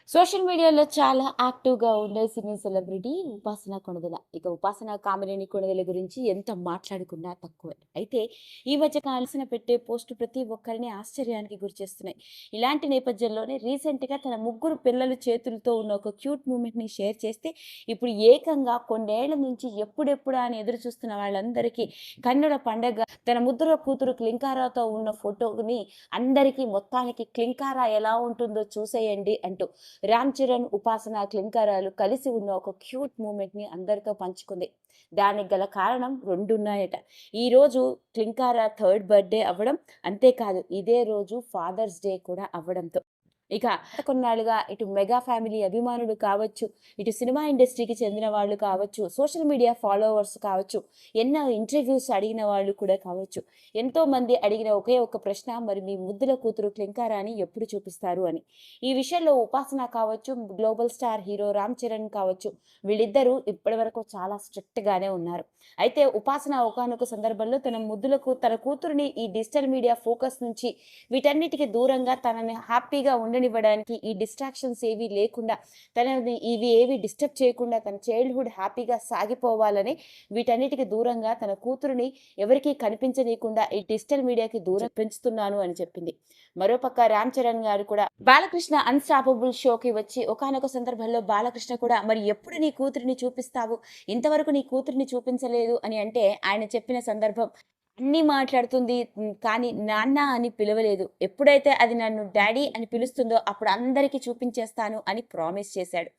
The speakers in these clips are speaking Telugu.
సోషల్ మీడియాలో చాలా యాక్టివ్‌గా ఉండే సినీ సెలబ్రిటీ ఉపాసన కొణిదెల. ఇక ఉపాసన కామినేని కొణిదెల గురించి ఎంత మాట్లాడుకున్నా తక్కువే. అయితే ఈ మధ్య కాల్సిన పెట్టే పోస్ట్ ప్రతి ఒక్కరిని ఆశ్చర్యానికి గురిచేస్తున్నాయి. ఇలాంటి నేపథ్యంలోనే రీసెంట్‌గా తన ముగ్గురు పిల్లల చేతులతో ఉన్న ఒక క్యూట్ మూమెంట్‌ని షేర్ చేస్తే ఇప్పుడు ఏకంగా కొన్నేళ్ల నుంచి ఎప్పుడెప్పుడా అని ఎదురు చూస్తున్న వాళ్ళందరికీ కన్నుల పండగ తన ముద్దుల కూతురు క్లింకారాతో ఉన్న ఫోటోని అందరికీ మొత్తానికి క్లింకారా ఎలా ఉంటుందో చూసేయండి అంటూ రామ్ చరణ్, ఉపాసన, క్లింకారాలు కలిసి ఉన్న ఒక క్యూట్ మూమెంట్‌ని అందరితో పంచుకుంది. దానికి గల కారణం 2 ఉన్నాయట. ఈరోజు క్లింకారా థర్డ్ బర్త్‌డే అవ్వడం, అంతేకాదు ఇదే రోజు ఫాదర్స్ డే కూడా అవ్వడంతో ఇక కొన్నాళ్ళుగా ఇటు మెగా ఫ్యామిలీ అభిమానులు కావచ్చు, ఇటు సినిమా ఇండస్ట్రీకి చెందిన వాళ్ళు కావచ్చు, సోషల్ మీడియా ఫాలోవర్స్ కావచ్చు, ఎన్నో ఇంటర్వ్యూస్ అడిగిన వాళ్ళు కూడా కావచ్చు. ఎంతోమంది అడిగిన ఒకే ఒక ప్రశ్న, మరి మీ ముద్దుల కూతురు క్లింకారాని ఎప్పుడు చూపిస్తారు అని. ఈ విషయంలో ఉపాసన కావచ్చు, global star hero Ram Charan కావచ్చు, వీళ్ళిద్దరూ ఇప్పటివరకు చాలా స్ట్రిక్ట్‌గానే ఉన్నారు. అయితే ఉపాసన ఒకానొక సందర్భంలో తన కూతురిని ఈ డిజిటల్ మీడియా ఫోకస్ నుంచి వీటన్నిటికి దూరంగా తనని హ్యాపీగా ఉండనివ్వడానికి ఈ డిస్ట్రాక్షన్స్ ఏవి లేకుండా తనని ఇవి ఏవి డిస్టర్బ్ చేయకుండా తన చైల్డ్‌హుడ్ హ్యాపీగా సాగిపోవాలని వీటన్నిటికి దూరంగా తన కూతురిని ఎవరికీ కనిపించనీయకుండా ఈ డిజిటల్ మీడియాకి దూరం పెంచుతున్నాను అని చెప్పింది. మరోపక్క రామ్ చరణ్ గారు కూడా బాలకృష్ణ అన్‌స్టాపబుల్ షోకి వచ్చి ఒకానొక సందర్భంలో బాలకృష్ణ కూడా మరి ఎప్పుడు నీ కూతురిని చూపిస్తావు? ఇంతవరకు నీ కూతురిని చూపించలేదు అని అంటే ఆయన చెప్పిన సందర్భం అన్నీ మాట్లాడుతుంది. కానీ నాన్న అని పిలవలేదు. ఎప్పుడైతే అది నన్ను డ్యాడీ అని పిలుస్తుందో అప్పుడు అందరికీ చూపించేస్తాను అని ప్రామిస్ చేశాడు.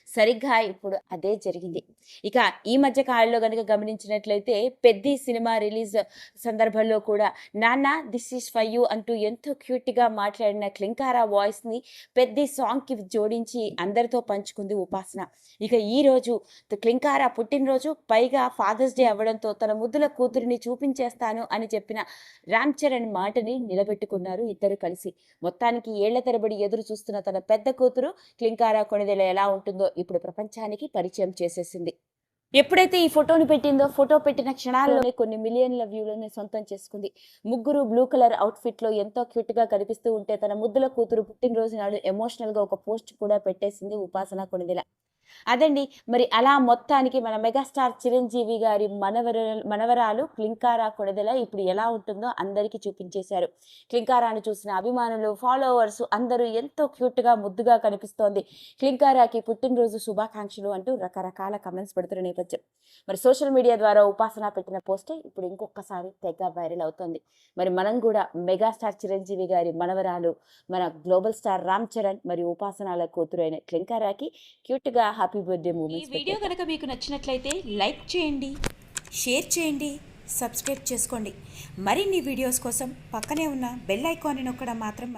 సరిగ్గా ఇప్పుడు అదే జరిగింది. ఇక ఈ మధ్య కాలంలో గనుక గమనించినట్లయితే 'పెద్ది' సినిమా రిలీజ్ సందర్భంలో కూడా నాన్న దిస్ ఈజ్ ఫర్ యూ అంటూ ఎంతో క్యూట్‌గా మాట్లాడిన క్లింకారా వాయిస్‌ని 'పెద్ది' సాంగ్‌కి జోడించి అందరితో పంచుకుంది ఉపాసన. ఇక ఈరోజు క్లింకారా పుట్టినరోజు, పైగా ఫాదర్స్ డే అవ్వడంతో తన ముద్దుల కూతురిని చూపించేస్తాను అని చెప్పిన రామ్ చరణ్ మాటని నిలబెట్టుకున్నారు ఇద్దరు కలిసి. మొత్తానికి ఏళ్ల తరబడి ఎదురు చూస్తున్న తన పెద్ద కూతురు క్లింకారా కొణిదెల ఎలా ఉంటుందో ఇప్పుడు ప్రపంచానికి పరిచయం చేసేసింది. ఎప్పుడైతే ఈ ఫోటోని పెట్టిందో, ఫోటో పెట్టిన క్షణాల్లోనే కొన్ని మిలియన్ల వ్యూలను సొంతం చేసుకుంది. ముగ్గురు బ్లూ కలర్ అవుట్‌ఫిట్‌లో ఎంతో క్యూట్‌గా కనిపిస్తూ ఉంటే తన ముద్దుల కూతురు పుట్టినరోజు నాడు ఎమోషనల్‌గా ఒక పోస్ట్ కూడా పెట్టేసింది ఉపాసన కొణిదెల. అదండి. మరి అలా మొత్తానికి మన మెగాస్టార్ చిరంజీవి గారి మనవరాలు క్లింకారా కొణిదెల ఇప్పుడు ఎలా ఉంటుందో అందరికీ చూపించేశారు. క్లింకారాను చూసిన అభిమానులు, ఫాలోవర్స్ అందరూ ఎంతో క్యూట్‌గా, ముద్దుగా కనిపిస్తోంది. క్లింకారాకి పుట్టినరోజు శుభాకాంక్షలు అంటూ రకరకాల కామెంట్స్ పెడుతున్న నేపథ్యం. మరి సోషల్ మీడియా ద్వారా ఉపాసన పెట్టిన పోస్టే ఇప్పుడు ఇంకొకసారి తెగ వైరల్ అవుతోంది. మరి మనం కూడా మెగాస్టార్ చిరంజీవి గారి మనవరాలు, మన గ్లోబల్ స్టార్ రామ్ చరణ్ మరియు ఉపాసనల కూతురు అయిన క్లింకారాకి క్యూట్‌గా హ్యాపీ బర్త్‌డే ఈ మూమెంట్స్ వీడియో పెట్టేద్దాం. కనుక మీకు నచ్చినట్లయితే లైక్ చేయండి, షేర్ చేయండి, సబ్స్క్రైబ్ చేసుకోండి. మరిన్ని వీడియోస్ కోసం పక్కనే ఉన్న బెల్ ఐకాన్ని నొక్కడం మాత్రం